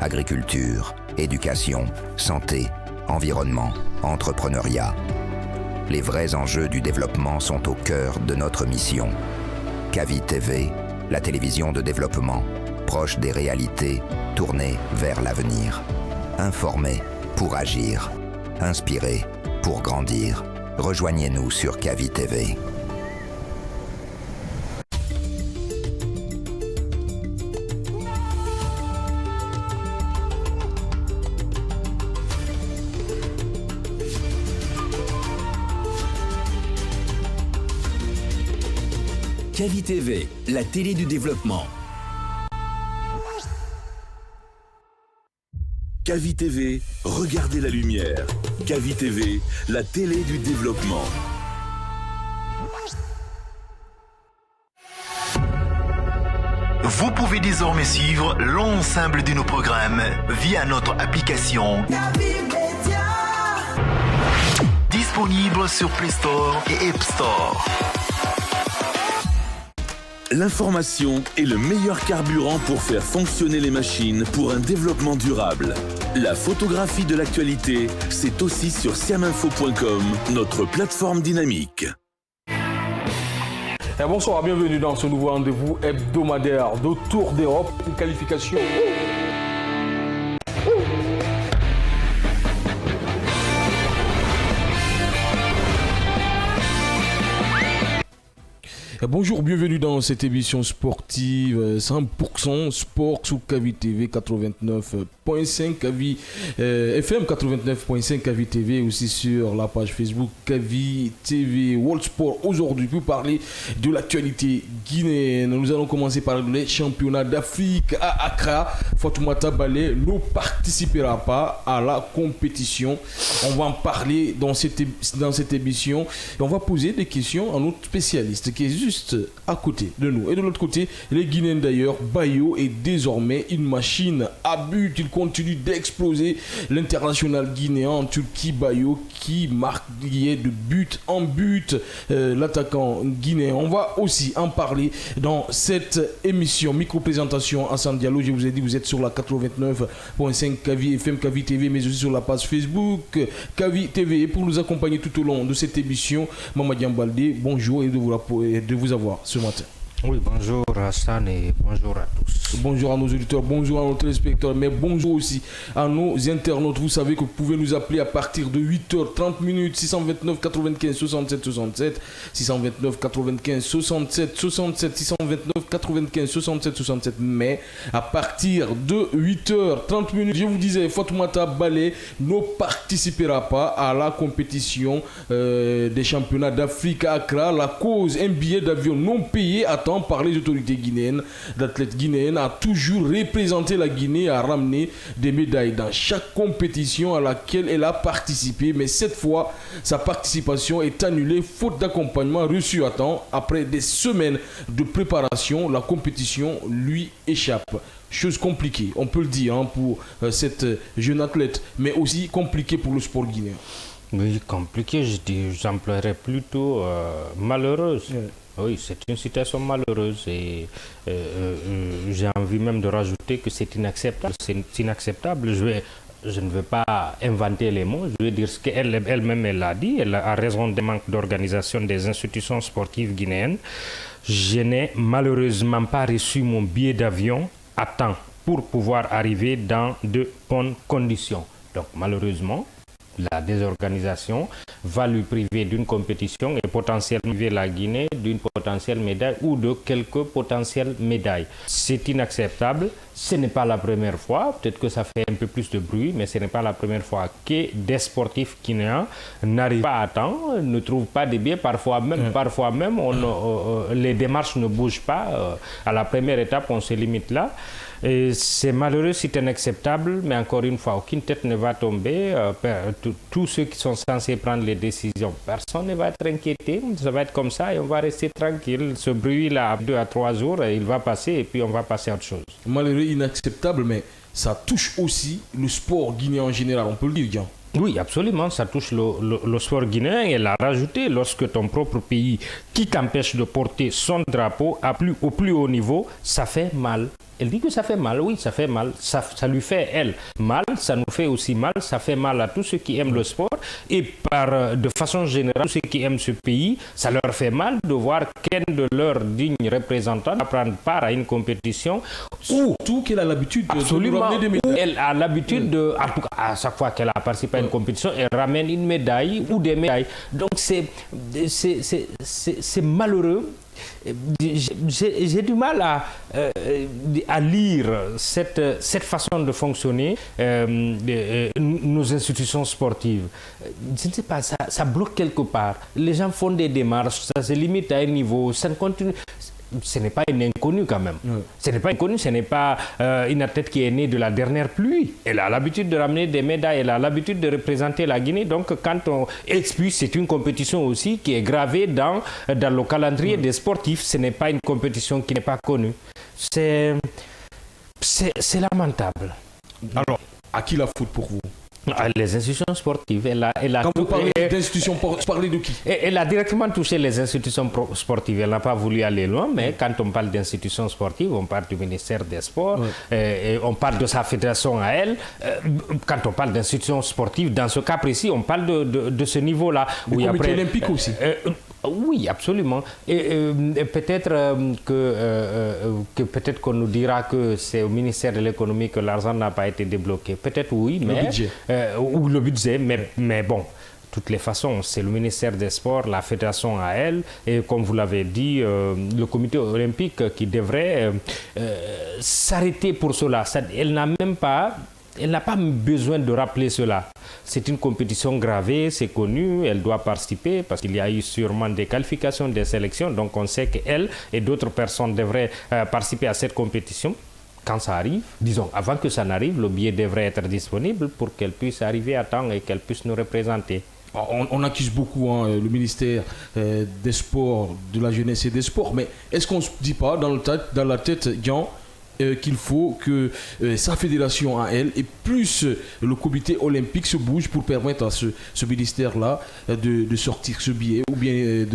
agriculture, éducation, santé, environnement, entrepreneuriat. Les vrais enjeux du développement sont au cœur de notre mission. Kavi TV, la télévision de développement, proche des réalités, tournée vers l'avenir. Informé pour agir. Inspiré pour grandir. Rejoignez-nous sur Kavi TV. Kavi TV, la télé du développement. Kavi TV, regardez la lumière. Kavi TV, la télé du développement. Vous pouvez désormais suivre l'ensemble de nos programmes via notre application Kavi Media, disponible sur Play Store et App Store. L'information est le meilleur carburant pour faire fonctionner les machines pour un développement durable. La photographie de l'actualité, c'est aussi sur siaminfo.com, notre plateforme dynamique. Et bonsoir, bienvenue dans ce nouveau rendez-vous hebdomadaire de Tour d'Europe, une qualification. Bonjour, bienvenue dans cette émission sportive 100% sport sous Kavi TV 89.5, Kavi FM 89.5, Kavi TV, aussi sur la page Facebook Kavi TV World Sport. Aujourd'hui, pour parler de l'actualité guinéenne, nous allons commencer par les championnats d'Afrique à Accra. Fatoumata Baldé ne participera pas à la compétition. On va en parler dans cette émission et on va poser des questions à notre spécialiste qui est juste à côté de nous. Et de l'autre côté, les Guinéens d'ailleurs, Bayo est désormais une machine à but. Il continue d'exploser l'international guinéen en Turquie, Bayo, qui marque de but en but l'attaquant guinéen. On va aussi en parler dans cette émission. Micro-présentation Hassan Diallo, je vous ai dit, vous êtes sur la 89.5 Kavi FM, Kavi TV, mais aussi sur la page Facebook Kavi TV. Et pour nous accompagner tout au long de cette émission, Mamadian Baldé, bonjour et de vous avoir ce matin. Oui, bonjour Hassan et bonjour à tous. Bonjour à nos auditeurs, bonjour à nos téléspectateurs, mais bonjour aussi à nos internautes. Vous savez que vous pouvez nous appeler à partir de 8h30, 629 95 67 67, 629 95 67 67, 629 95 67 67. Mais à partir de 8h30, je vous disais, Fatoumata Baldé ne participera pas à la compétition des championnats d'Afrique à Accra. La cause, un billet d'avion non payé à temps par les autorités guinéennes. L'athlète guinéenne a toujours représenté la Guinée, a ramené des médailles dans chaque compétition à laquelle elle a participé. Mais cette fois, sa participation est annulée faute d'accompagnement reçu à temps. Après des semaines de préparation, la compétition lui échappe. Chose compliquée, on peut le dire, pour cette jeune athlète, mais aussi compliquée pour le sport guinéen. Oui, compliqué, j'emploierais plutôt malheureuse. Oui. Oui, c'est une situation malheureuse et j'ai envie même de rajouter que c'est inacceptable. C'est inacceptable. Je ne veux pas inventer les mots, je veux dire ce qu'elle-même elle a dit. Elle a raison des manques d'organisation des institutions sportives guinéennes. Je n'ai malheureusement pas reçu mon billet d'avion à temps pour pouvoir arriver dans de bonnes conditions. Donc malheureusement, la désorganisation va lui priver d'une compétition et potentiellement priver la Guinée d'une potentielle médaille ou de quelques potentielles médailles. C'est inacceptable. Ce n'est pas la première fois. Peut-être que ça fait un peu plus de bruit, mais ce n'est pas la première fois que des sportifs guinéens n'arrivent pas à temps, ne trouvent pas de billets. Parfois même les démarches ne bougent pas. À la première étape, on se limite là. Et c'est malheureux, c'est inacceptable, mais encore une fois, aucune tête ne va tomber. Tous ceux qui sont censés prendre les décisions, personne ne va être inquiété. Ça va être comme ça et on va rester tranquille. Ce bruit-là, 2 à 3 jours, il va passer et puis on va passer à autre chose. Malheureux, inacceptable, mais ça touche aussi le sport guinéen en général, on peut le dire, Jean. Oui, absolument, ça touche le sport guinéen et l'a rajouté lorsque ton propre pays qui t'empêche de porter son drapeau au plus haut niveau, ça fait mal. Elle dit que ça fait mal, oui, ça fait mal. Ça lui fait, elle, mal, ça nous fait aussi mal, ça fait mal à tous ceux qui aiment le sport. Et de façon générale, tous ceux qui aiment ce pays, ça leur fait mal de voir qu'un de leurs dignes représentants prendre part à une compétition où... Tout qu'elle a l'habitude de absolument, des médailles. elle a l'habitude de... En tout cas, à chaque fois qu'elle a participé à une compétition, elle ramène une médaille ou des médailles. Donc c'est malheureux. J'ai du mal à lire cette façon de fonctionner nos institutions sportives. Je ne sais pas, ça bloque quelque part. Les gens font des démarches, ça se limite à un niveau, ça ne continue. Ce n'est pas une inconnue quand même. Ce n'est pas une inconnue, ce n'est pas une athlète qui est née de la dernière pluie. Elle a l'habitude de ramener des médailles, elle a l'habitude de représenter la Guinée. Donc quand on expulse, c'est une compétition aussi qui est gravée dans le calendrier des sportifs. Ce n'est pas une compétition qui n'est pas connue. C'est lamentable. Alors, à qui la faute pour vous? Les institutions sportives. Quand vous parlez d'institutions, vous parlez de qui? Elle a directement touché les institutions sportives. Elle n'a pas voulu aller loin, mais quand on parle d'institutions sportives, on parle du ministère des Sports, et on parle de sa fédération à elle. Quand on parle d'institutions sportives, dans ce cas précis, on parle de ce niveau-là. Le comité olympique aussi. Oui, absolument. Et peut-être peut-être qu'on nous dira que c'est au ministère de l'économie que l'argent n'a pas été débloqué. Peut-être oui, mais... Le budget. Ou le budget, mais bon. De toutes les façons, c'est le ministère des Sports, la fédération à elle, et comme vous l'avez dit, le comité olympique qui devrait s'arrêter pour cela. Elle n'a pas besoin de rappeler cela. C'est une compétition gravée, c'est connu, elle doit participer parce qu'il y a eu sûrement des qualifications, des sélections, donc on sait qu'elle et d'autres personnes devraient participer à cette compétition. Quand ça arrive, disons, avant que ça n'arrive, le billet devrait être disponible pour qu'elle puisse arriver à temps et qu'elle puisse nous représenter. On accuse beaucoup le ministère des Sports, de la Jeunesse et des Sports, mais est-ce qu'on ne se dit pas dans la tête, Jean, qu'il faut que sa fédération à elle et plus le comité olympique se bouge pour permettre à ce ministère-là de sortir ce billet ou bien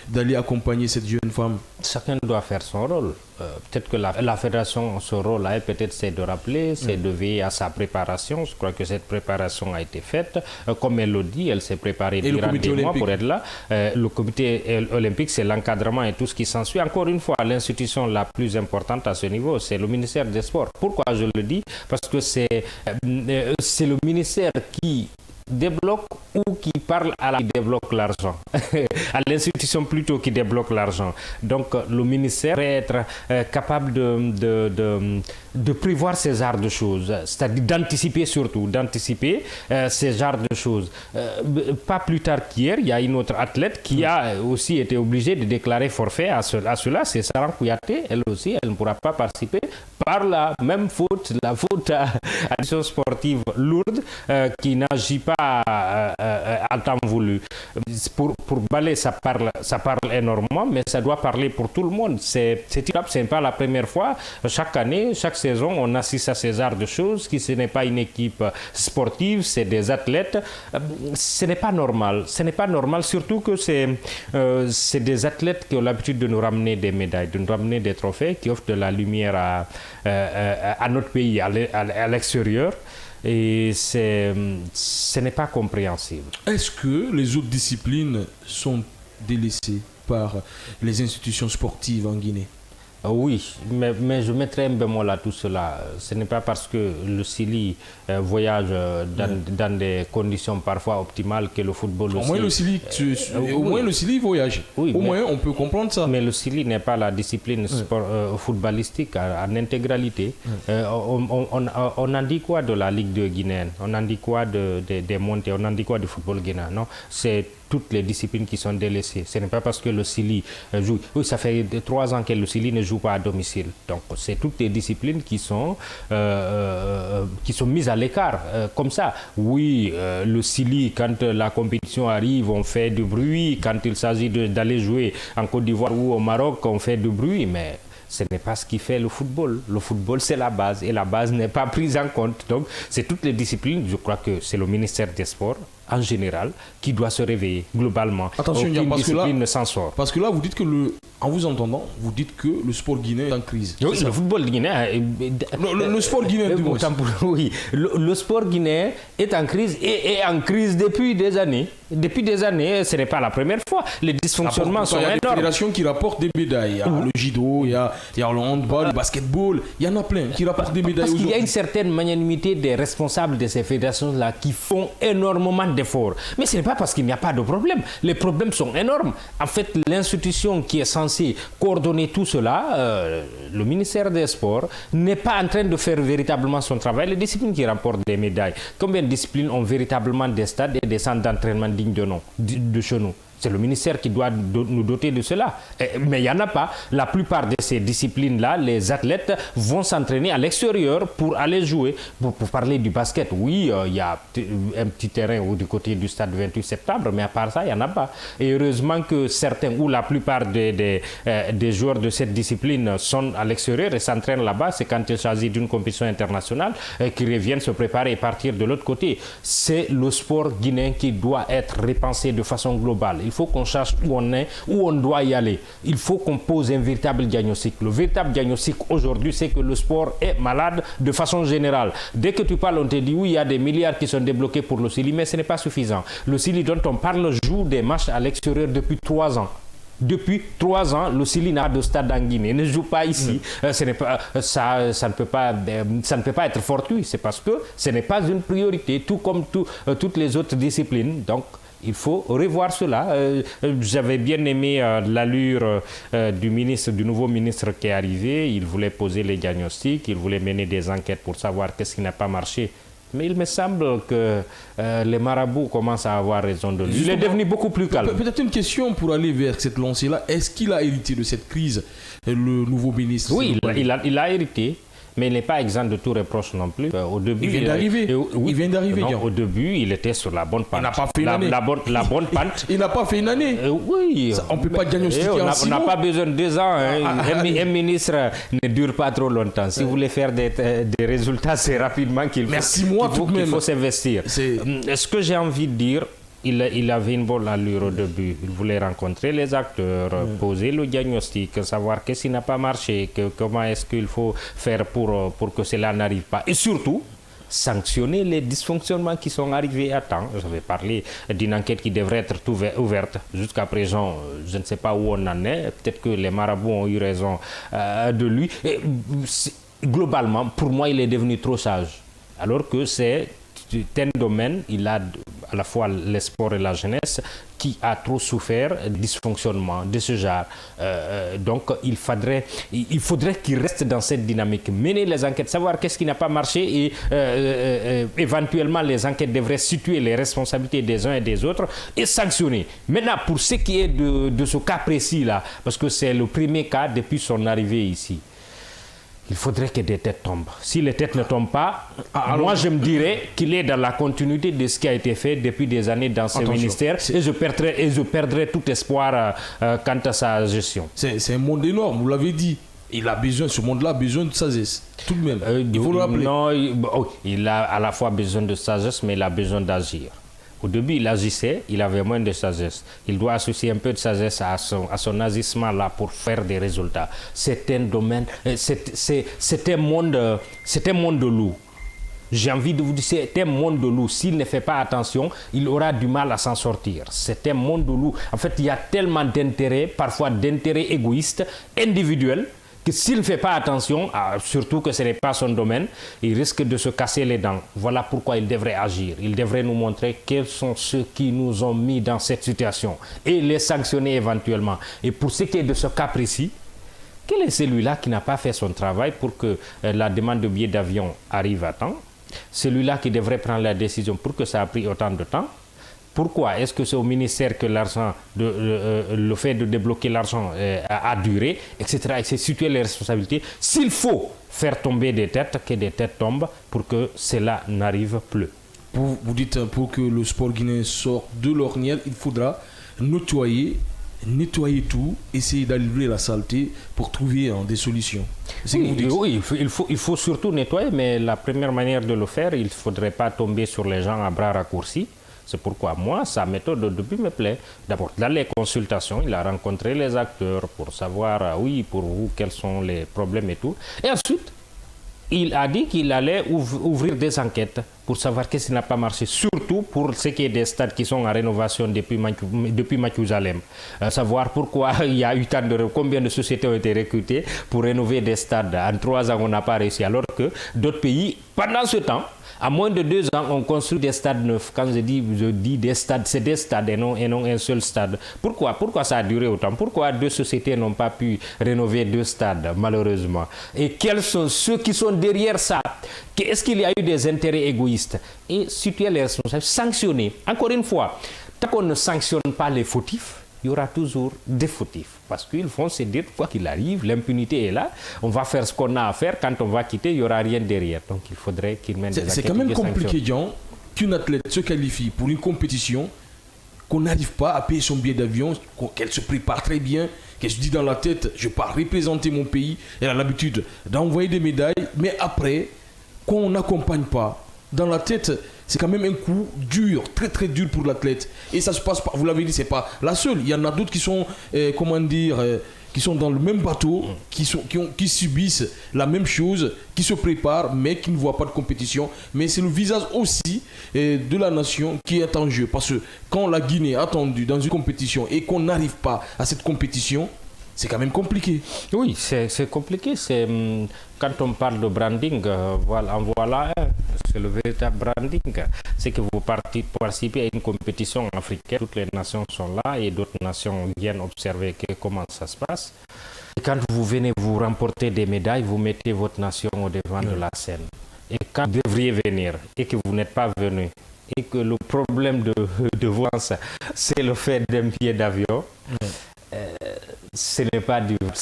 d'aller accompagner cette jeune femme? Chacun doit faire son rôle. Peut-être que la fédération, son rôle, peut-être c'est de rappeler, c'est de veiller à sa préparation. Je crois que cette préparation a été faite. Comme elle le dit, elle s'est préparée durant des mois pour être là. Le comité olympique, c'est l'encadrement et tout ce qui s'ensuit. Encore une fois, l'institution la plus importante à ce niveau, c'est le ministère des Sports. Pourquoi je le dis? Parce que c'est le ministère qui débloque ou qui parle qui débloque l'argent. À l'institution plutôt qui débloque l'argent. Donc le ministère doit être capable de prévoir ces genres de choses, c'est-à-dire d'anticiper surtout, ces genres de choses. Pas plus tard qu'hier, il y a une autre athlète qui a aussi été obligée de déclarer forfait à cela, c'est Sarah Kouyaté. Elle aussi, elle ne pourra pas participer par la même faute, la faute à l'éducation sportive lourde qui n'agit pas à temps voulu. Pour Ballet, ça parle énormément, mais ça doit parler pour tout le monde. Ce n'est pas la première fois. Chaque année, chaque saison, on assiste à ces genres de choses. Ce n'est pas une équipe sportive, c'est des athlètes. Ce n'est pas normal. Ce n'est pas normal, surtout que c'est des athlètes qui ont l'habitude de nous ramener des médailles, de nous ramener des trophées, qui offrent de la lumière à notre pays, à l'extérieur. Et ce n'est pas compréhensible. Est-ce que les autres disciplines sont délaissées par les institutions sportives en Guinée? Oui, mais je mettrai un bémol à tout cela. Ce n'est pas parce que le Sili voyage dans des conditions parfois optimales que le football aussi... Au moins le Sili voyage. Oui, au moins on peut comprendre ça. Mais le Sili n'est pas la discipline footballistique en intégralité. On en dit quoi de la Ligue 2 guinéenne? On en dit quoi des montées? On en dit quoi du football guinéen? Non, c'est toutes les disciplines qui sont délaissées. Ce n'est pas parce que le Sili joue... Oui, ça fait 3 ans que le Sili ne joue pas à domicile. Donc, c'est toutes les disciplines qui sont mises à l'écart, comme ça. Oui, le Sili, quand la compétition arrive, on fait du bruit. Quand il s'agit d'aller jouer en Côte d'Ivoire ou au Maroc, on fait du bruit, mais... ce n'est pas ce qui fait le football. Le football, c'est la base et la base n'est pas prise en compte. Donc, c'est toutes les disciplines. Je crois que c'est le ministère des Sports en général qui doit se réveiller globalement. Attention, aucune parce discipline que là, ne s'en sort. Parce que là, vous dites que en vous entendant, vous dites que le sport guinéen est en crise. Oui, le football guinéen... Le sport guinéen, du moins. Oui, le sport guinéen est en crise et est en crise depuis des années. Depuis des années, ce n'est pas la première fois. Les dysfonctionnements sont énormes. Il y a des fédérations qui rapportent des médailles. Il y a le judo, il y a le handball, le basketball. Il y en a plein qui rapportent des médailles. Parce qu'il y a une certaine magnanimité des responsables de ces fédérations-là qui font énormément d'efforts. Mais ce n'est pas parce qu'il n'y a pas de problème. Les problèmes sont énormes. En fait, l'institution qui est censée coordonner tout cela, le ministère des Sports, n'est pas en train de faire véritablement son travail. Les disciplines qui remportent des médailles, combien de disciplines ont véritablement des stades et des centres d'entraînement dignes de chez nous? C'est le ministère qui doit nous doter de cela. Mais il n'y en a pas. La plupart de ces disciplines-là, les athlètes vont s'entraîner à l'extérieur pour aller jouer. Pour parler du basket, oui, il y a un petit terrain du côté du stade 28 septembre, mais à part ça, il n'y en a pas. Et heureusement que certains ou la plupart des joueurs de cette discipline sont à l'extérieur et s'entraînent là-bas. C'est quand il s'agit d'une compétition internationale qu'ils reviennent se préparer et partir de l'autre côté. C'est le sport guinéen qui doit être repensé de façon globale. Il faut qu'on cherche où on est, où on doit y aller. Il faut qu'on pose un véritable diagnostic. Le véritable diagnostic aujourd'hui, c'est que le sport est malade de façon générale. Dès que tu parles, on te dit oui, il y a des milliards qui sont débloqués pour le Sili, mais ce n'est pas suffisant. Le Sili dont on parle joue des matchs à l'extérieur depuis 3 ans. Depuis 3 ans, le Sili n'a pas de stade en Guinée, ne joue pas ici. Ça ne peut pas être fortuit. C'est parce que ce n'est pas une priorité, tout comme toutes les autres disciplines. Donc, il faut revoir cela. J'avais bien aimé l'allure du nouveau ministre qui est arrivé. Il voulait poser les diagnostics, il voulait mener des enquêtes pour savoir qu'est-ce qui n'a pas marché. Mais il me semble que les marabouts commencent à avoir raison de lui. Il est devenu beaucoup plus calme. Peut-être une question pour aller vers cette lancée-là. Est-ce qu'il a hérité de cette crise, le nouveau ministre? Oui, il a hérité. Mais il n'est pas exempt de tout reproche non plus. Au début, il vient d'arriver. Au début, il était sur la bonne pente. Il n'a pas fait une année. La bonne pente. Il n'a pas fait une année. Oui. On ne peut pas diagnostiquer en 6 mois. On n'a pas besoin de 2 ans. Un ministre ne dure pas trop longtemps. Si vous voulez faire des résultats, c'est rapidement qu'il faut s'investir. Ce que j'ai envie de dire, il avait une bonne allure au début. Il voulait rencontrer les acteurs, poser le diagnostic, savoir qu'est-ce qui n'a pas marché, comment est-ce qu'il faut faire pour que cela n'arrive pas. Et surtout, sanctionner les dysfonctionnements qui sont arrivés à temps. J'avais parlé d'une enquête qui devrait être ouverte. Jusqu'à présent, je ne sais pas où on en est. Peut-être que les marabouts ont eu raison de lui. Et, globalement, pour moi, il est devenu trop sage. Alors que c'est un domaine, il a à la fois les sports et la jeunesse qui a trop souffert de dysfonctionnement de ce genre. Donc il faudrait qu'il reste dans cette dynamique, mener les enquêtes, savoir qu'est-ce qui n'a pas marché et éventuellement les enquêtes devraient situer les responsabilités des uns et des autres et sanctionner. Maintenant, pour ce qui est de ce cas précis-là, parce que c'est le premier cas depuis son arrivée ici, il faudrait que des têtes tombent. Si les têtes ne tombent pas, moi je me dirais qu'il est dans la continuité de ce qui a été fait depuis des années dans ce ministère et je perdrai tout espoir quant à sa gestion. C'est un monde énorme, vous l'avez dit. Ce monde-là a besoin de sagesse, tout de même. Il faut le rappeler. Non, il a à la fois besoin de sagesse, mais il a besoin d'agir. Au début, il agissait, il avait moins de sagesse. Il doit associer un peu de sagesse à son agissement là pour faire des résultats. C'est un domaine, c'est un monde de loup. J'ai envie de vous dire, c'est un monde de loup. S'il ne fait pas attention, il aura du mal à s'en sortir. C'est un monde de loup. En fait, il y a tellement d'intérêts, parfois d'intérêts égoïstes, individuels, que s'il ne fait pas attention, surtout que ce n'est pas son domaine, il risque de se casser les dents. Voilà pourquoi il devrait agir. Il devrait nous montrer quels sont ceux qui nous ont mis dans cette situation et les sanctionner éventuellement. Et pour ce qui est de ce cas précis, quel est celui-là qui n'a pas fait son travail pour que la demande de billets d'avion arrive à temps? Celui-là qui devrait prendre la décision pour que ça a pris autant de temps? Pourquoi est-ce que c'est au ministère que le fait de débloquer l'argent a duré, etc. Et c'est situer les responsabilités. S'il faut faire tomber des têtes, que des têtes tombent pour que cela n'arrive plus. Vous dites, pour que le sport guinéen sorte de l'ornière, il faudra nettoyer tout, essayer d'allumer la saleté pour trouver des solutions. Oui, il faut surtout nettoyer, mais la première manière de le faire, il ne faudrait pas tomber sur les gens à bras raccourcis. C'est pourquoi moi, sa méthode au début me plaît. D'abord, dans les consultations, il a rencontré les acteurs pour savoir, oui, pour vous, quels sont les problèmes et tout. Et ensuite, il a dit qu'il allait ouvrir des enquêtes pour savoir qu'est-ce qui n'a pas marché, surtout pour ce qui est des stades qui sont en rénovation depuis Mathusalem. Savoir pourquoi il y a eu combien de sociétés ont été recrutées pour rénover des stades. En 3 ans, on n'a pas réussi, alors que d'autres pays, pendant ce temps, à moins de 2 ans, on construit des stades neufs. Quand je dis des stades, c'est des stades et non un seul stade. Pourquoi ça a duré autant? Pourquoi 2 sociétés n'ont pas pu rénover 2 stades, malheureusement? Et quels sont ceux qui sont derrière ça? Est-ce qu'il y a eu des intérêts égoïstes? Et situer les responsables, sanctionner. Encore une fois, tant qu'on ne sanctionne pas les fautifs, il y aura toujours des fautifs. Parce qu'ils vont se dire, quoi qu'il arrive, l'impunité est là, on va faire ce qu'on a à faire, quand on va quitter, il n'y aura rien derrière. Donc il faudrait qu'ils mènent des enquêtes. C'est quand même compliqué, Jean, qu'une athlète se qualifie pour une compétition, qu'on n'arrive pas à payer son billet d'avion, qu'elle se prépare très bien, qu'elle se dit dans la tête, je pars représenter mon pays, elle a l'habitude d'envoyer des médailles, mais après, qu'on n'accompagne pas, dans la tête, c'est quand même un coup dur, très très dur pour l'athlète. Et ça se passe pas, vous l'avez dit, c'est pas la seule. Il y en a d'autres qui sont, qui sont dans le même bateau, qui subissent la même chose, qui se préparent, mais qui ne voient pas de compétition. Mais c'est le visage aussi de la nation qui est en jeu. Parce que quand la Guinée est attendue dans une compétition et qu'on n'arrive pas à cette compétition, c'est quand même compliqué. Oui, c'est compliqué. Quand on parle de branding, voilà, c'est le véritable branding. C'est que vous participez à une compétition africaine, toutes les nations sont là et d'autres nations viennent observer comment ça se passe. Et quand vous venez vous remporter des médailles, vous mettez votre nation au devant de la scène. Et quand vous devriez venir et que vous n'êtes pas venu, et que le problème de vous, c'est le fait d'un billet d'avion, ce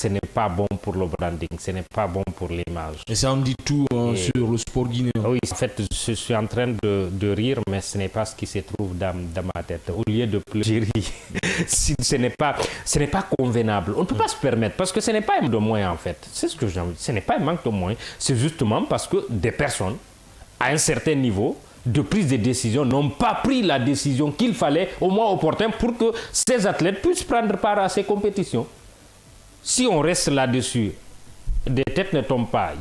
n'est pas bon pour le branding, ce n'est pas bon pour l'image. Et ça en dit tout sur le sport guinéen. Oui, en fait, je suis en train de rire, mais ce n'est pas ce qui se trouve dans ma tête. Au lieu de pleurer, ce n'est pas convenable. On ne peut pas se permettre, parce que ce n'est pas un manque de moyens, en fait. C'est ce que j'ai envie de dire. Ce n'est pas un manque de moyens, c'est justement parce que des personnes, à un certain niveau, de prise de décision, n'ont pas pris la décision qu'il fallait au moins opportun pour que ces athlètes puissent prendre part à ces compétitions. Si on reste là-dessus, des têtes ne tombent pas,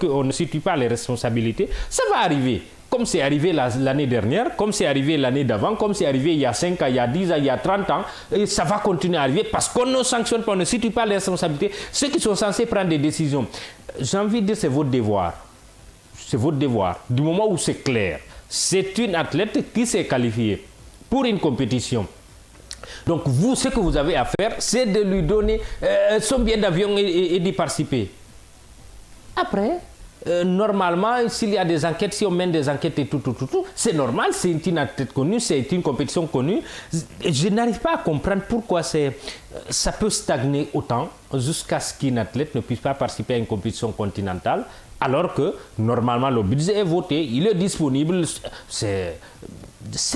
on ne situe pas les responsabilités, ça va arriver. Comme c'est arrivé l'année dernière, comme c'est arrivé l'année d'avant, comme c'est arrivé il y a 5 ans, il y a 10 ans, il y a 30 ans, et ça va continuer à arriver parce qu'on ne sanctionne pas, on ne situe pas les responsabilités. Ceux qui sont censés prendre des décisions, j'ai envie de dire c'est votre devoir. C'est votre devoir. Du moment où c'est clair, c'est une athlète qui s'est qualifiée pour une compétition. Donc vous, ce que vous avez à faire, c'est de lui donner son billet d'avion et d'y participer. Après, normalement, s'il y a des enquêtes, si on mène des enquêtes et tout, c'est normal, c'est une athlète connue, c'est une compétition connue. Je n'arrive pas à comprendre pourquoi ça peut stagner autant jusqu'à ce qu'une athlète ne puisse pas participer à une compétition continentale, alors que normalement le budget est voté, il est disponible, c'est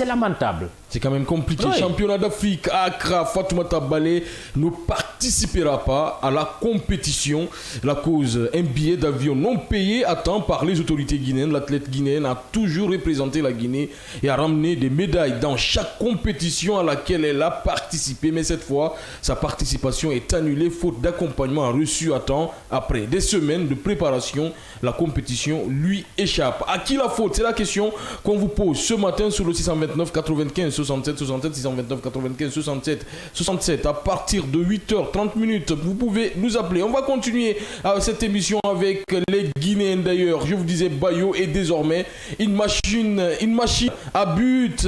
lamentable. C'est quand même compliqué. Oui. Championnat d'Afrique à Accra, Fatoumata Baldé ne participera pas à la compétition. La cause, un billet d'avion non payé à temps par les autorités guinéennes. L'athlète guinéenne a toujours représenté la Guinée et a ramené des médailles dans chaque compétition à laquelle elle a participé. Mais cette fois, sa participation est annulée faute d'accompagnement reçu à temps. Après des semaines de préparation, la compétition lui échappe. À qui la faute? C'est la question qu'on vous pose ce matin sur le 629 95 67 67 629 95 67 67. À partir de 8h30, vous pouvez nous appeler. On va continuer cette émission avec les Guinéens d'ailleurs. Je vous disais Bayo et désormais une machine à but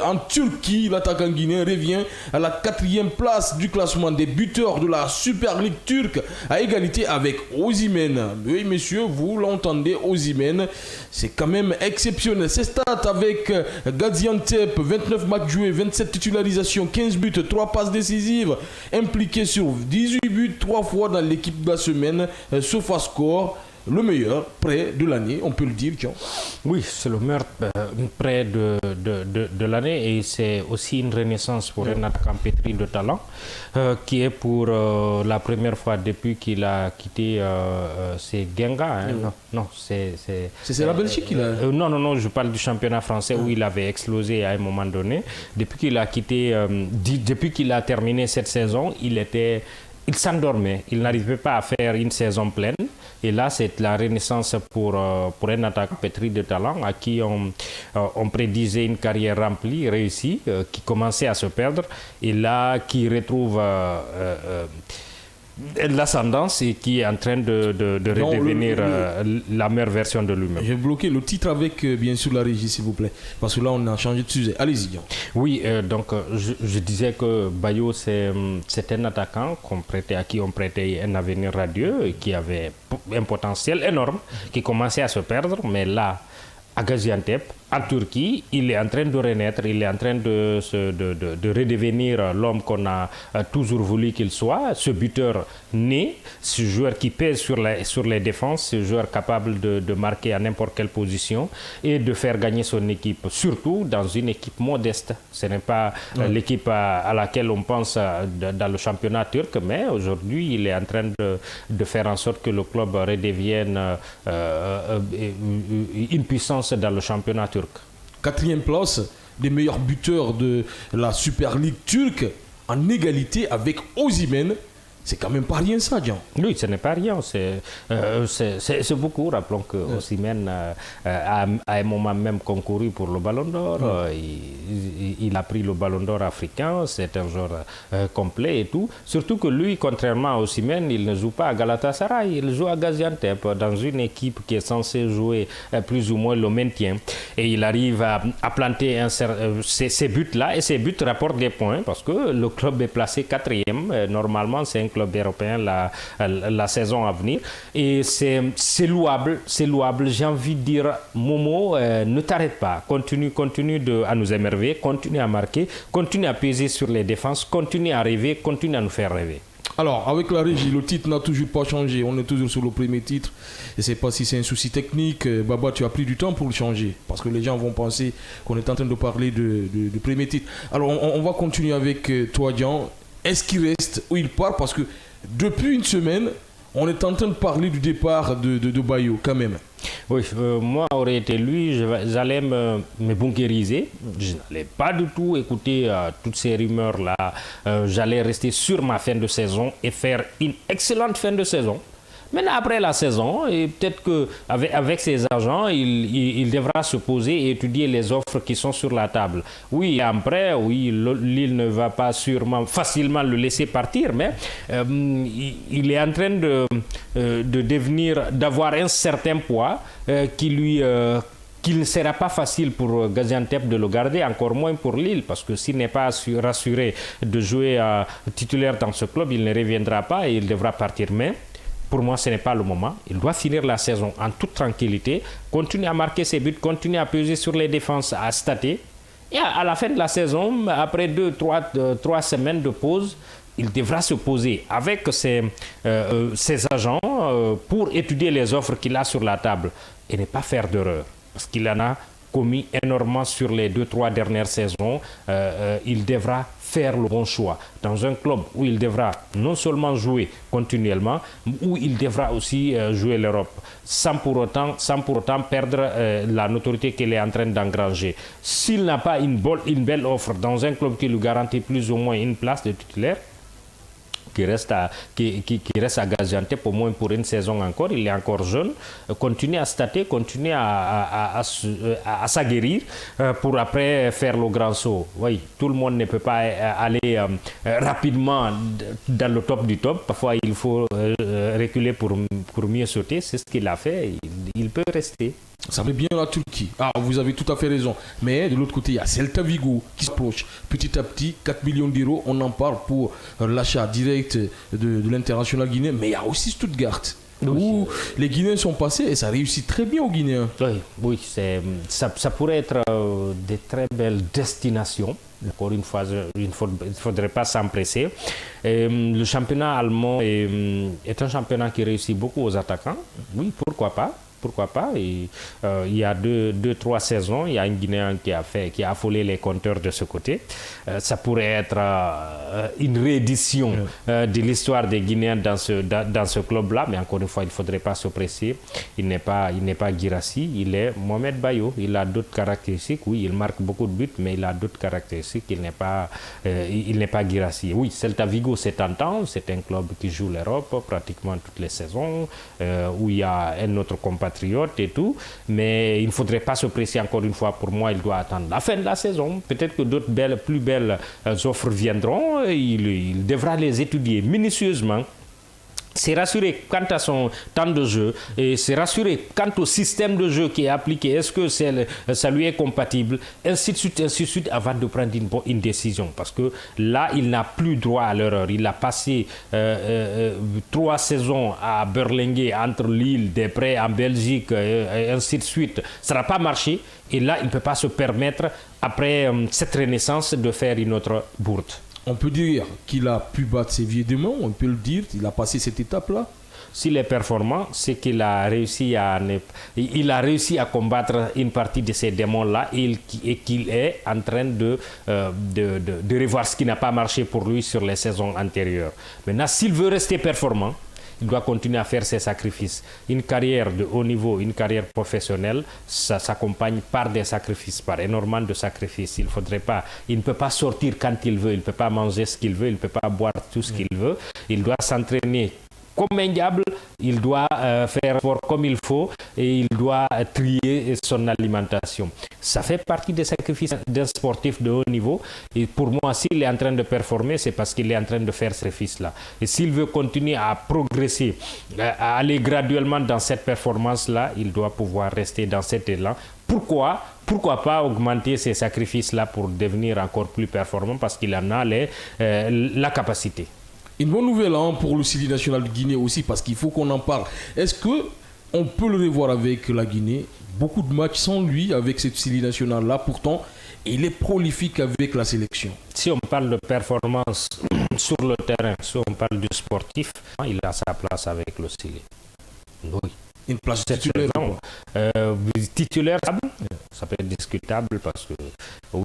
en Turquie. L'attaquant guinéen revient à la 4e place du classement des buteurs de la Super League turque à égalité avec Osimhen. Oui messieurs, vous l'entendez, Osimhen, c'est quand même exceptionnel. C'est stats avec Gaziantep, 29 matchs joués, 27 titularisations, 15 buts, 3 passes décisives, impliqué sur 18 buts, 3 fois dans l'équipe de la semaine, SofaScore. le meilleur prêt de l'année, on peut le dire, Jean. Oui, c'est le meilleur prêt de l'année et c'est aussi une renaissance pour un attaquant pétri de talent qui est pour la première fois depuis qu'il a quitté c'est Genga. Non, c'est la Belgique qu'il a... Non, je parle du championnat français où il avait explosé à un moment donné. Depuis qu'il a quitté, depuis qu'il a terminé cette saison, il s'endormait. Il n'arrivait pas à faire une saison pleine. Et là, c'est la renaissance pour un attaquant pétri de talent à qui on prédisait une carrière remplie, réussie, qui commençait à se perdre. Et là, qui retrouve l'ascendance et qui est en train de redevenir la meilleure version de lui-même. J'ai bloqué le titre avec, bien sûr, la régie, s'il vous plaît. Parce que là, on a changé de sujet. Allez-y, Jean. Oui, donc je disais que Bayo, c'est un attaquant à qui on prêtait un avenir radieux et qui avait un potentiel énorme, qui commençait à se perdre, mais là, à Gaziantep, en Turquie, il est en train de renaître, il est en train de redevenir l'homme qu'on a toujours voulu qu'il soit, ce buteur né, ce joueur qui pèse sur les défenses, ce joueur capable de marquer à n'importe quelle position et de faire gagner son équipe, surtout dans une équipe modeste. Ce n'est pas l'équipe à laquelle on pense dans le championnat turc, mais aujourd'hui, il est en train de faire en sorte que le club redevienne une puissance dans le championnat turc. 4e place des meilleurs buteurs de la Super League turque en égalité avec Osimhen. C'est quand même pas rien ça, Jean. Oui, ce n'est pas rien. C'est beaucoup. Rappelons que Osimhen a à un moment même concouru pour le Ballon d'Or. Il a pris le Ballon d'Or africain. C'est un joueur complet et tout. Surtout que lui, contrairement à Osimhen, il ne joue pas à Galatasaray. Il joue à Gaziantep, dans une équipe qui est censée jouer plus ou moins le maintien. Et il arrive à planter ces buts-là. Et ces buts rapportent des points parce que le club est placé 4e. Normalement, c'est un club européen la saison à venir et c'est louable. J'ai envie de dire, Momo, ne t'arrête pas, continue à nous émerveiller, continue à marquer, continue à peser sur les défenses, continue à rêver, continue à nous faire rêver. Alors, avec la régie, le titre n'a toujours pas changé. On est toujours sur le premier titre. Je ne sais pas si c'est un souci technique. Baba, tu as pris du temps pour le changer. Parce que les gens vont penser qu'on est en train de parler de premier titre. Alors, on va continuer avec toi, Jean. Est-ce qu'il reste ou il part? Parce que depuis une semaine, on est en train de parler du départ de Bayo, quand même. Oui, moi, aurait été lui, j'allais me bunkériser. Je n'allais pas du tout écouter toutes ces rumeurs-là. J'allais rester sur ma fin de saison et faire une excellente fin de saison. Maintenant, après la saison, et peut-être qu'avec ses agents, il devra se poser et étudier les offres qui sont sur la table. Oui, après, oui, Lille ne va pas sûrement facilement le laisser partir, mais il est en train d'avoir un certain poids qu'il ne sera pas facile pour Gaziantep de le garder, encore moins pour Lille, parce que s'il n'est pas rassuré de jouer titulaire dans ce club, il ne reviendra pas et il devra partir. Mais pour moi, ce n'est pas le moment. Il doit finir la saison en toute tranquillité, continuer à marquer ses buts, continuer à peser sur les défenses, à stater. Et à la fin de la saison, après 2-3 semaines de pause, il devra se poser avec ses agents pour étudier les offres qu'il a sur la table et ne pas faire d'erreur. Parce qu'il en a commis énormément sur les 2-3 dernières saisons. Il devra faire le bon choix dans un club où il devra non seulement jouer continuellement, où il devra aussi jouer l'Europe sans pour autant perdre la notoriété qu'il est en train d'engranger. S'il n'a pas une belle offre dans un club qui lui garantit plus ou moins une place de titulaire, qui reste à Gaziantep au moins pour une saison encore, il est encore jeune, continue à stater, continue à s'aguerrir pour après faire le grand saut. Oui, tout le monde ne peut pas aller rapidement dans le top du top, parfois il faut reculer pour mieux sauter, c'est ce qu'il a fait, il peut rester. Ça va bien la Turquie. Ah, vous avez tout à fait raison. Mais de l'autre côté, il y a Celta Vigo qui s'approche petit à petit. 4 millions d'euros, on en parle pour l'achat direct de l'international guinéen. Mais il y a aussi Stuttgart où les Guinéens sont passés et ça réussit très bien aux Guinéens. Oui, ça pourrait être des très belles destinations. Encore une fois, il ne faudrait pas s'empresser. Le championnat allemand est un championnat qui réussit beaucoup aux attaquants. Oui, pourquoi pas? Pourquoi pas? Et, il y a deux, trois saisons, il y a un Guinéen qui a affolé les compteurs de ce côté. Ça pourrait être une réédition de l'histoire des Guinéens dans ce club-là, mais encore une fois, il ne faudrait pas se presser. Il n'est pas Guirassy, il est Mohamed Bayo. Il a d'autres caractéristiques. Oui, il marque beaucoup de buts, mais il a d'autres caractéristiques. Il n'est pas Guirassy. Oui, Celta Vigo, c'est tentant. C'est un club qui joue l'Europe pratiquement toutes les saisons, où il y a un autre compatriote et tout, mais il ne faudrait pas se presser. Encore une fois, pour moi, il doit attendre la fin de la saison. Peut-être que d'autres plus belles offres viendront. Il devra les étudier minutieusement. C'est rassuré quant à son temps de jeu et c'est rassuré quant au système de jeu qui est appliqué. Est-ce que ça lui est compatible? Ainsi de suite, avant de prendre une décision. Parce que là, il n'a plus droit à l'erreur. Il a passé 3 saisons à Berlinguer, entre Lille, des prêts en Belgique, et ainsi de suite. Ça n'a pas marché. Et là, il ne peut pas se permettre, après cette renaissance, de faire une autre bourde. On peut dire qu'il a pu battre ses vieux démons, on peut le dire, il a passé cette étape-là. S'il est performant, c'est qu'il a réussi à combattre une partie de ces démons-là et qu'il est en train de revoir ce qui n'a pas marché pour lui sur les saisons antérieures. Maintenant, s'il veut rester performant, il doit continuer à faire ses sacrifices. Une carrière de haut niveau, une carrière professionnelle, ça s'accompagne par des sacrifices, par énormément de sacrifices. Il ne peut pas sortir quand il veut, il ne peut pas manger ce qu'il veut, il ne peut pas boire tout ce qu'il veut. Il doit s'entraîner comme un diable, il doit faire fort comme il faut et il doit trier son alimentation. Ça fait partie des sacrifices d'un sportif de haut niveau. Et pour moi, s'il est en train de performer, c'est parce qu'il est en train de faire ces sacrifices-là. Et s'il veut continuer à progresser, à aller graduellement dans cette performance-là, il doit pouvoir rester dans cet élan. Pourquoi pas augmenter ces sacrifices-là pour devenir encore plus performant? Parce qu'il en a la capacité. Une bonne nouvelle pour le Sili national de Guinée aussi, parce qu'il faut qu'on en parle. Est-ce qu'on peut le revoir avec la Guinée? Beaucoup de matchs sans lui avec cette Sili national-là. Pourtant, il est prolifique avec la sélection. Si on parle de performance sur le terrain, si on parle du sportif, il a sa place avec le Sili. Oui. Une place titulaire? Titulaire, ça peut être discutable parce que,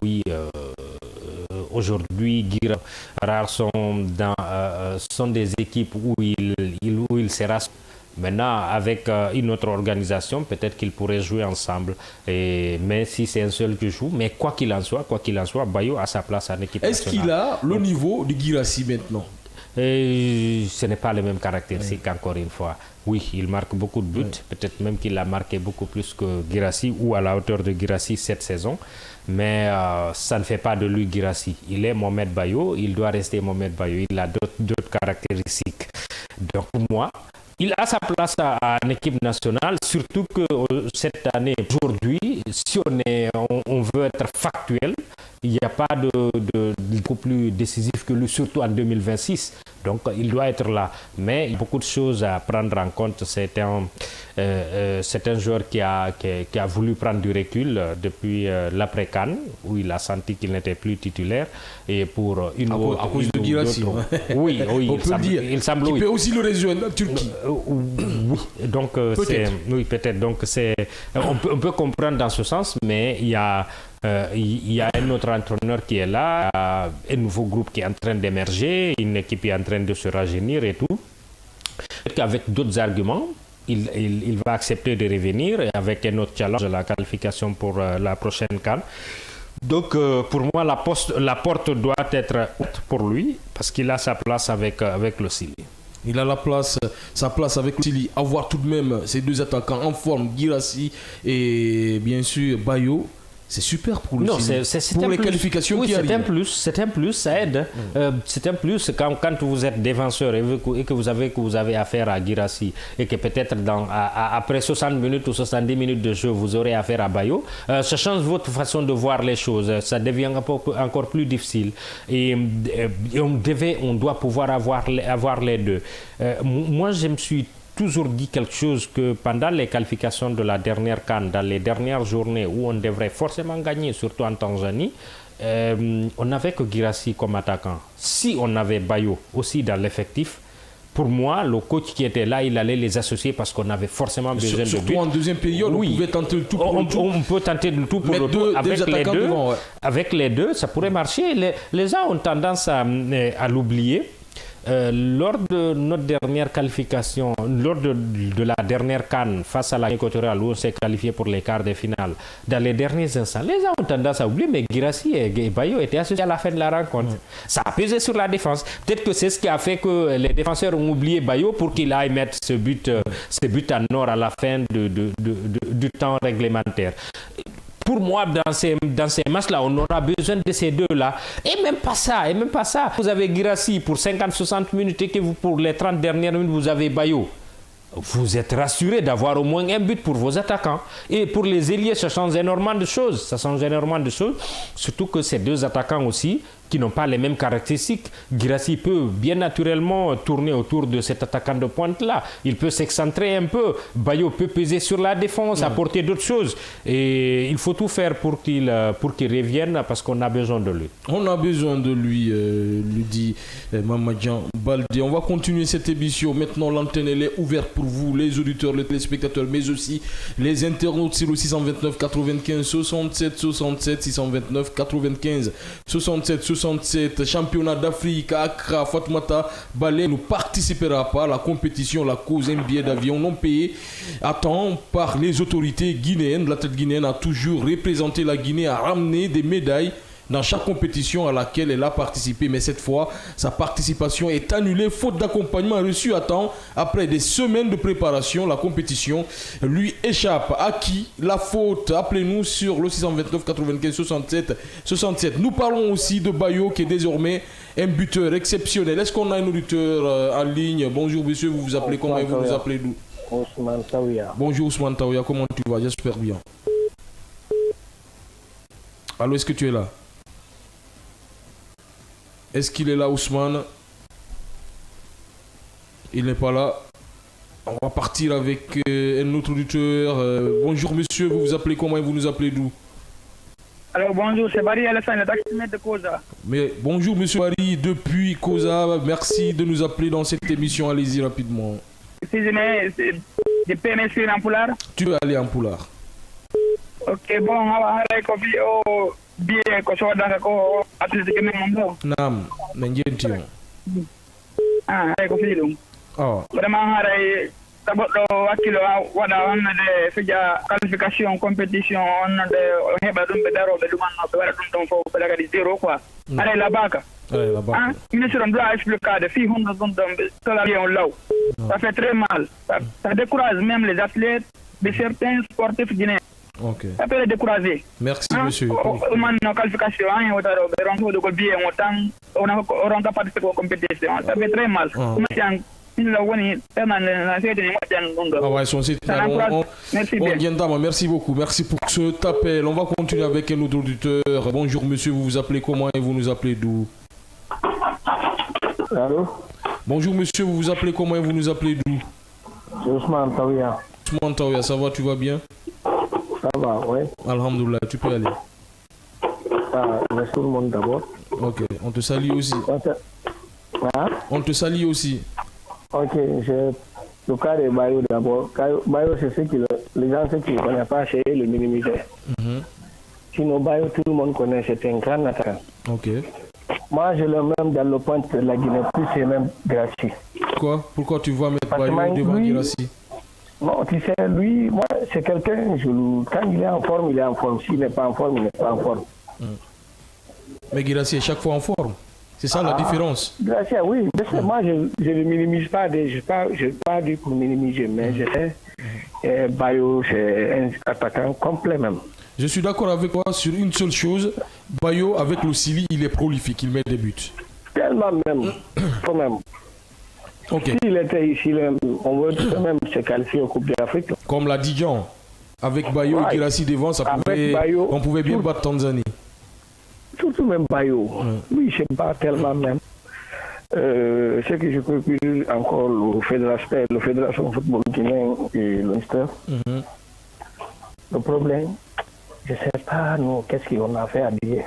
oui, aujourd'hui, rares sont des équipes où il sera. Maintenant, avec une autre organisation, peut-être qu'ils pourraient jouer ensemble. Mais si c'est un seul qui joue, mais quoi qu'il en soit, Bayo a sa place en équipe nationale. Est-ce qu'il a le niveau de Guirassy maintenant? Ce n'est pas les mêmes caractéristiques, encore une fois. Oui, il marque beaucoup de buts, peut-être même qu'il a marqué beaucoup plus que Guirassy ou à la hauteur de Guirassy cette saison. Mais ça ne fait pas de lui Guirassy. Il est Mohamed Bayo, il doit rester Mohamed Bayo. Il a d'autres caractéristiques. Donc pour moi, il a sa place en équipe nationale, surtout que cette année, aujourd'hui, si on veut être factuel, il n'y a pas de beaucoup plus décisif que lui, surtout en 2026. Donc, il doit être là. Mais il y a beaucoup de choses à prendre en compte. C'est un joueur qui a voulu prendre du recul depuis l'après-CAN, où il a senti qu'il n'était plus titulaire. Et pour une à cause de Guirassy. Oui, on peut le dire. Il semble, peut aussi le rejoindre en Turquie. Oui, donc peut-être. Donc on peut comprendre dans ce sens, mais il y a un autre entraîneur qui est là, un nouveau groupe qui est en train d'émerger, une équipe qui est en train de se rajeunir et tout. Avec d'autres arguments, il va accepter de revenir avec un autre challenge, la qualification pour la prochaine CAN. Donc pour moi, la porte doit être haute pour lui parce qu'il a sa place avec le Sili. Il a sa place avec le Sili. Avoir tout de même ces deux attaquants en forme, Guirassy et bien sûr Bayo, c'est super pour le Sili. C'est pour les qualifications qui arrivent. C'est un plus, ça aide. C'est un plus quand vous êtes défenseur et que vous avez affaire à Guirassy et que peut-être après 60 minutes ou 70 minutes de jeu, vous aurez affaire à Bayo. Ça change votre façon de voir les choses. Ça devient encore plus difficile. Et on doit pouvoir avoir les deux. Moi, je me suis toujours dit quelque chose que pendant les qualifications de la dernière CAN, dans les dernières journées où on devrait forcément gagner, surtout en Tanzanie, on n'avait que Guirassy comme attaquant. Si on avait Bayo aussi dans l'effectif, pour moi, le coach qui était là, il allait les associer parce qu'on avait forcément besoin de buts. Surtout en deuxième période, oui. On pouvait tenter le tout pour le tout. On peut tenter le tout pour le tout. Avec les deux, ça pourrait marcher. Les gens ont tendance à l'oublier. Lors de notre dernière qualification, lors de la dernière CAN face à la Guinée équatoriale où on s'est qualifié pour les quarts de finale, dans les derniers instants, les gens ont tendance à oublier, mais Guirassy et Bayo étaient associés à la fin de la rencontre. Ça a pesé sur la défense. Peut-être que c'est ce qui a fait que les défenseurs ont oublié Bayo pour qu'il aille mettre ce but en or à la fin du temps réglementaire. Pour moi, dans ces matchs-là, on aura besoin de ces deux-là. Et même pas ça. Vous avez Guirassy pour 50-60 minutes et que pour les 30 dernières minutes, vous avez Bayo. Vous êtes rassuré d'avoir au moins un but pour vos attaquants. Et pour les ailiers, ça change énormément de choses. Surtout que ces deux attaquants aussi, qui n'ont pas les mêmes caractéristiques. Guirassy peut bien naturellement tourner autour de cet attaquant de pointe-là. Il peut s'excentrer un peu. Bayo peut peser sur la défense, apporter d'autres choses. Et il faut tout faire pour qu'il revienne parce qu'on a besoin de lui. On a besoin de lui, lui dit Mamadjan Baldé. On va continuer cette émission. Maintenant, l'antenne elle est ouverte pour vous, les auditeurs, les téléspectateurs, mais aussi les internautes sur le 629 95 67 67 629 95 67 67. Championnat d'Afrique à Accra, Fatoumata Balé ne participera pas à la compétition. La cause un billet d'avion non payé à temps par les autorités guinéennes. L'athlète guinéenne a toujours représenté la Guinée, a ramené des médailles dans chaque compétition à laquelle elle a participé. Mais cette fois, sa participation est annulée faute d'accompagnement reçu à temps. Après des semaines de préparation, la compétition lui échappe. À qui la faute? Appelez-nous sur le 629 95 67 67. Nous parlons aussi de Bayo qui est désormais un buteur exceptionnel. Est-ce qu'on a un auditeur en ligne? Bonjour monsieur, vous vous appelez comment et vous vous appelez d'où? Ousmane Taouya. Bonjour Ousmane Taouya, comment tu vas? J'espère bien. Allô, est-ce que tu es là? Est-ce qu'il est là, Ousmane? Il n'est pas là. On va partir avec un autre auditeur. Bonjour monsieur, vous vous appelez comment et vous nous appelez d'où? Alors bonjour, c'est Barry Alassane, le taximètre de Koza. Mais bonjour monsieur Barry, depuis Koza, merci de nous appeler dans cette émission. Allez-y rapidement. Excusez-moi, je peux m'inscrire en Poulard? Tu veux aller en Poulard? Ok, bon, on va aller au bien que soit dans le athlétique même monde. Nam, n'engagez-vous. Ah, avec donc. Oh. Vraiment, d'abord, wakilo wada on de fija qualification compétition on de heba dum be daro be duman no be wala dum don fo be daga di zéro quoi. Allez la baka. Hein, ministre on doit expliquer de fi hon don be kala lion law. Ça fait très mal. Ça décourage même les athlètes de certains sportifs guinéens. Ok. Ça peut les décourager. Merci monsieur. Man no qualification hein on daro be rongo de ko bien on a participé aux compétitions. Ça fait très mal. Merci beaucoup, merci pour cet appel. On va continuer avec un autre auditeur. Bonjour monsieur, vous vous appelez comment et vous nous appelez d'où? Allô? Bonjour monsieur, vous vous appelez comment et vous nous appelez d'où? Ousmane Taouya. Ousmane Taouya, ça va, tu vas bien? Ça va, oui. Alhamdoulilah, tu peux aller. Merci tout le monde d'abord. Ok, on te salue aussi. On te salue aussi. Ok, le cas de Bayo d'abord. Bayo, c'est ce que les gens qui ne connaissent pas, c'est le minimiser. Sinon, Bayo, tout le monde connaît, c'est un grand attaquant. Ok. Moi, je le mets dans le point de la Guinée, plus c'est même Guirassy. Pourquoi tu vois mettre Bayo devant Guirassy? Non, tu sais, lui, moi, c'est quelqu'un, quand il est en forme, il est en forme. S'il n'est pas en forme, il n'est pas en forme. Mais Guirassy est chaque fois en forme. C'est ça la différence. Guirassy, oui. Moi, je ne minimise pas. Je ne pas dire pour minimiser, mais je sais, Bayo, c'est un attaquant complet même. Je suis d'accord avec toi sur une seule chose. Bayo, avec le Sili, il est prolifique, il met des buts. Tellement même. Quand même. Okay. S'il était ici, on veut quand même se qualifier au Coupe d'Afrique. Comme l'a dit Jean, avec Bayo et Guirassy devant, on pouvait bien battre Tanzanie. Surtout même Bayo. Lui, je ne sais pas tellement même. Ce que je peux dire encore, le Fédération de football guinéen et le ministère, le problème, je ne sais pas, nous, qu'est-ce qu'on a fait à dire.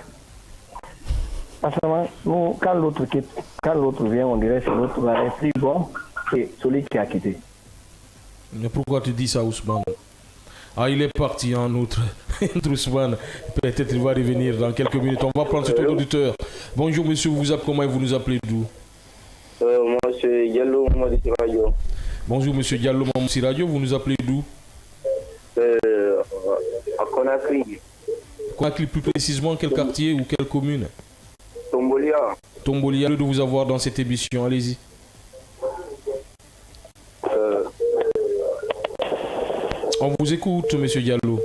Parce que nous, quand l'autre vient, on dirait que l'autre va être plus bon que celui qui a quitté. Mais pourquoi tu dis ça, Ousmane? Ah, il est parti, hein, notre Ousmane. Peut-être il va revenir dans quelques minutes. On va prendre cet auditeur. Bonjour, monsieur, comment vous nous appelez d'où? Moi, c'est Diallo Mamadou Radio. Bonjour, monsieur Diallo Mamadou Radio, vous nous appelez d'où? À Conakry. Conakry, plus précisément, quel quartier ou quelle commune? Tombolia. Tombolia, de vous avoir dans cette émission, allez-y. On vous écoute, monsieur Diallo.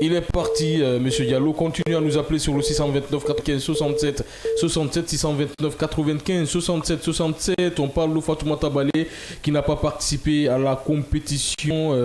Il est parti, monsieur Diallo. Continuez à nous appeler sur le 629 95 67 67 629 95 67 67. On parle de Fatoumata Balé qui n'a pas participé à la compétition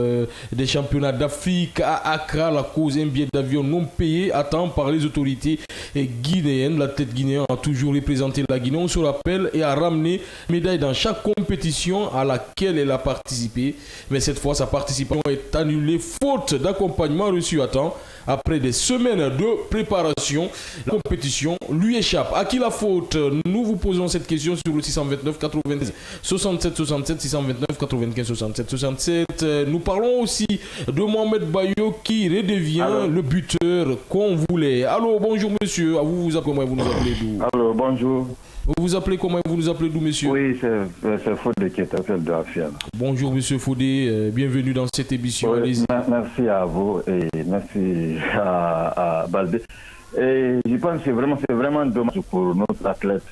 des championnats d'Afrique à Accra. La cause un billet d'avion non payé à temps par les autorités guinéennes. La tête guinéenne a toujours représenté la Guinée, on se rappelle, et a ramené médaille dans chaque compétition à laquelle elle a participé. Mais cette fois, sa participation est annulée faute d'accompagnement reçu à temps. Après des semaines de préparation, la compétition lui échappe. À qui la faute? Nous vous posons cette question sur le 629 96 67 67 629 95 67 67. Nous parlons aussi de Mohamed Bayo qui redevient le buteur qu'on voulait. Allô, bonjour monsieur. Vous appelez comment? Vous nous appelez d'où? Allô, bonjour. Vous vous appelez comment? Vous nous appelez d'où, monsieur? Oui, c'est Fodé qui t'appelle de Afia. Bonjour, monsieur Fodé. Bienvenue dans cette émission. Oui, merci à vous et merci à Baldé. Et je pense que c'est vraiment dommage pour notre athlète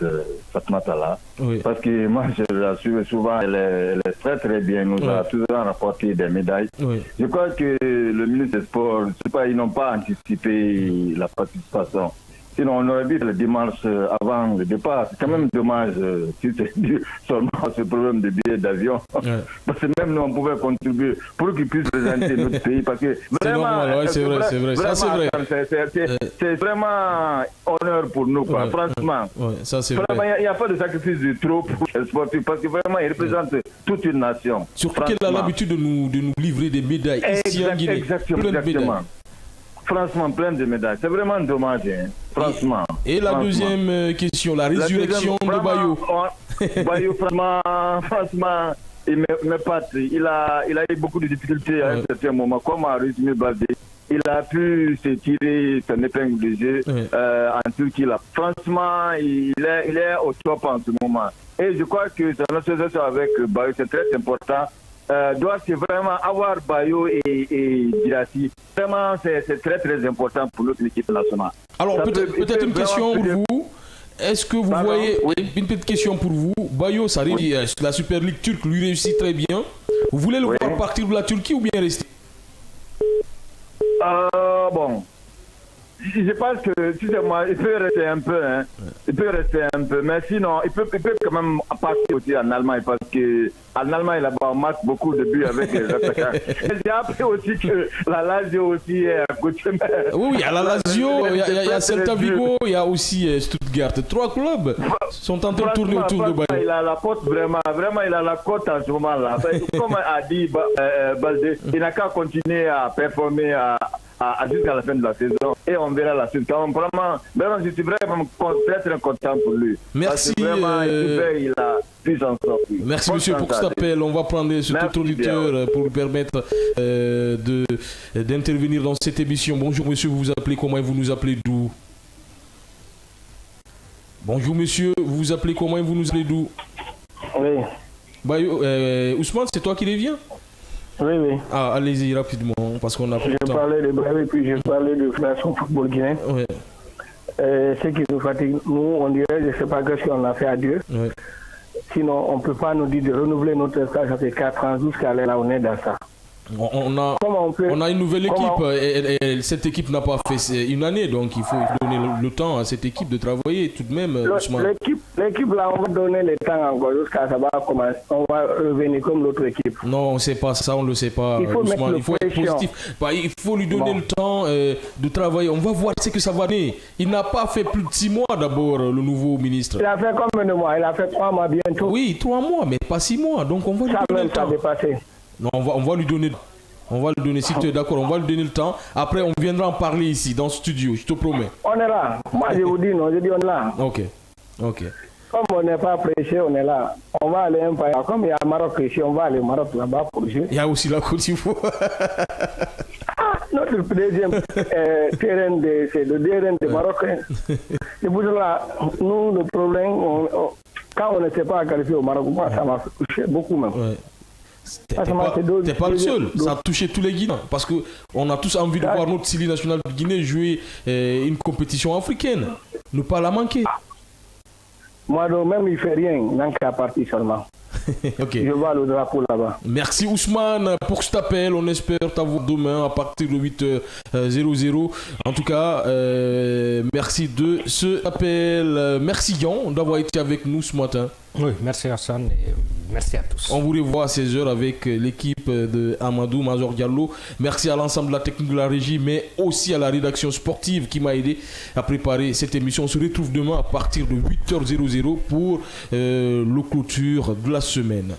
Fatoumata là. Oui. Parce que moi, je la suis souvent, elle est très très bien. Nous a toujours rapporté des médailles. Oui. Je crois que le ministre des Sports, je sais pas, ils n'ont pas anticipé la participation. Sinon, on aurait dit le dimanche avant le départ. C'est quand même dommage si c'est dû seulement à ce problème de billets d'avion. Ouais. Parce que même nous, on pouvait contribuer pour qu'ils puissent présenter notre pays. Parce que vraiment, c'est vrai. Ça, c'est vrai. C'est vraiment honneur pour nous, quoi. Franchement. Ouais, ça, c'est vraiment, il n'y a pas de sacrifice de trop pour les sportifs. Parce que vraiment, ils représentent toute une nation. Surtout qu'elle a l'habitude de nous livrer des médailles ici en Guinée. Exactement. Franchement, plein de médailles. C'est vraiment dommage, hein. Franchement. Et la deuxième question, la résurrection de Bayo. Bayo, franchement, il m'épate. Il a eu beaucoup de difficultés à un certain moment. Comme a résumé Baldé, il a pu se tirer son épingle du jeu en Turquie. Là. Franchement, il est au top en ce moment. Et je crois que son association avec Bayo, c'est très important. Doit vraiment avoir Bayo et Girassi. Vraiment, c'est très très important pour notre équipe nationale. Alors, peut-être une question pour vous. Est-ce que vous voyez, une petite question pour vous, Bayo, ça la Super League turque lui réussit très bien. Vous voulez le voir partir de la Turquie ou bien rester? Bon. Je pense que, tu sais, moi, il peut rester un peu, hein. Il peut rester un peu, mais sinon, il peut quand même partir aussi en Allemagne, parce que en Allemagne, là-bas, on marque beaucoup de buts avec les attaquants. J'ai appris aussi que la Lazio aussi est à côté. Oui, il y a la Lazio, il y a Celta Vigo, il y a aussi Stuttgart. 3 clubs sont en train de tourner autour de Bayo. Il a la cote, vraiment, il a la cote en ce moment-là. Comme a dit Baldé, il n'a qu'à continuer à performer jusqu'à la fin de la saison et on verra la suite. Vraiment, je suis vraiment très très content pour lui. Merci. Vraiment, il a pu s'en sortir. Merci monsieur pour cet appel. On va prendre cet autre auditeur pour lui permettre d'intervenir dans cette émission. Bonjour monsieur, vous vous appelez comment et vous nous appelez d'où? Bonjour monsieur, vous vous appelez comment et vous nous appelez d'où? Oui. Ousmane, c'est toi qui les viens? Oui. Ah, allez-y rapidement, parce qu'on a plus de temps. Je parlais de Bayo et puis je parlais de Fédération Football Guinée. Oui. Ce qui nous fatigue, nous, on dirait, je ne sais pas ce qu'on a fait à Dieu. Oui. Sinon, on ne peut pas nous dire de renouveler notre stage, ça fait 4 ans jusqu'à là, on est dans ça. On a une nouvelle équipe et cette équipe n'a pas fait une année, donc il faut donner le temps à cette équipe de travailler tout de même. L'équipe là, on va donner le temps encore jusqu'à ça va commencer. On va revenir comme l'autre équipe. Non, on ne sait pas ça, on ne le sait pas. Il faut être positif. Il faut lui donner le temps de travailler. On va voir ce que ça va donner. Il n'a pas fait plus de 6 mois d'abord, le nouveau ministre. Il a fait combien de mois? Il a fait 3 mois bientôt. Oui, 3 mois, mais pas 6 mois. Donc on va lui donner le temps. Non, on va lui donner. Si tu es d'accord, on va lui donner le temps. Après, on viendra en parler ici, dans le studio, je te promets. On est là. Moi, je vous dis non, je dis on est là. Ok. Comme on n'est pas prêché, on est là. On va aller un peu. Comme il y a Maroc ici, on va aller au Maroc là-bas pour jouer. Il y a aussi la Côte d'Ivoire. Notre deuxième terrain, c'est le terrain des Marocains. C'est pour cela, nous, le problème, quand on ne s'est pas qualifié au Maroc, moi, ça m'a touché beaucoup même. Ouais. T'es pas le seul, ça a touché tous les Guinéens parce qu'on a tous envie de voir notre Sylie nationale de Guinée jouer une compétition africaine, ne pas la manquer. Moi, même il fait rien, n'a qu'à partir seulement. Okay. Je vois le drapeau là-bas. Merci Ousmane pour cet appel. On espère t'avoir demain à partir de 8h00. En tout cas, merci de ce appel. Merci Guillaume d'avoir été avec nous ce matin. Oui, merci Hassan et merci à tous. On vous revoit à 16h avec l'équipe de Amadou Major Diallo. Merci à l'ensemble de la technique de la régie, mais aussi à la rédaction sportive qui m'a aidé à préparer cette émission. On se retrouve demain à partir de 8h00 pour le clôture de la semaine.